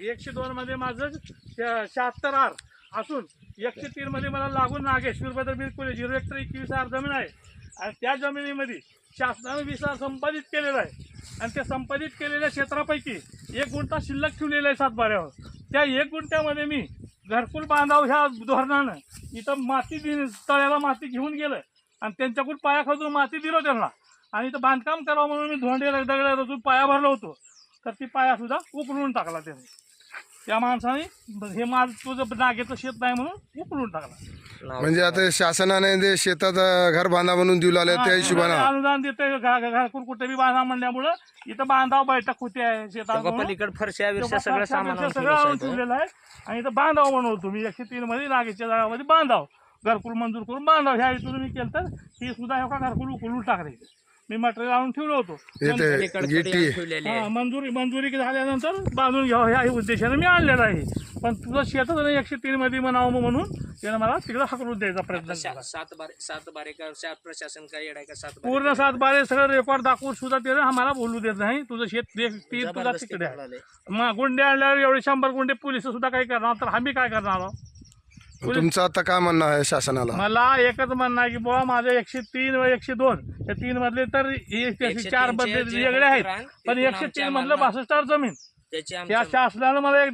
102 मध्ये माझं 76 आर असून 103 मध्ये मला लागून नागेश्वर बद्दल बिलकुल 0 आर जमीन आहे आणि त्या जमिनीमध्ये शासनाने 20 आर संपादित केलेलं आहे आणि त्या संपादित केलेल्या क्षेत्रापैकी 1 गुंठा शिल्लक ठेवलेला आहे सातबाऱ्यावर. त्या 1 गुंठ्यामध्ये मी घरकुल बांधाव ह्या धोरणानं इथं माती तळ्याला माती घेऊन गेलं आणि त्यांच्याकडून पाया खाजून माती दिलं त्यांना आणि इथं बांधकाम करावं म्हणून मी धोंडे दगड रचून पाया भरलो होतो. तर ती पाया सुद्धा उकळून टाकला त्याने. त्या माणसाने हे माझं तुझं नागेचं शेत नाही म्हणून उकळून टाकला. म्हणजे आता शासनाने जे शेतात घर बांधा म्हणून देऊ लागले त्या हिशोबाने अनुदान देते घरकुल कुठे बी बांधा म्हणल्यामुळं इथं बांधाव बैठक होती आहे शेतात सगळं आणून ठेवलेलं आहे आणि इथं बांधाव म्हणून तुम्ही 103 मध्ये नागेच्या जागामध्ये बांधाव घरकुल मंजूर करून बांधाव ह्या इथून मी केलं तर ही सुद्धा एका घरकुल उकळून टाकले. मी मटेरियल आणून ठेवलं होतं मंजुरी झाल्यानंतर बांधून घ्यावं ह्या उद्देशाने मी आणलेलं आहे. पण तुझं शेतच नाही 103 मध्ये म्हणावं म्हणून त्यानं मला तिकडे हकलून द्यायचा प्रयत्न केला. प्रशासन काय येडाय का पूर्ण 7 बारे सगळं रेकॉर्ड दाखवून सुद्धा त्यानं आम्हाला बोलू देत नाही. तुझं शेत 3 तुझा तिकडे आहे. मग गुंडे आणल्यावर एवढे 100 गुंडे पोलिस सुद्धा काही करणार तर आम्ही काय करणार आहोत. तुमचं आता काय म्हणणं आहे शासनाला? मला एकच म्हणणं आहे की बाबा माझे 103 व 102 या 3 मधले तर 4 बदले वेगळे आहेत पण 103 मधलं 62 जमीन त्या शासनानं मला एक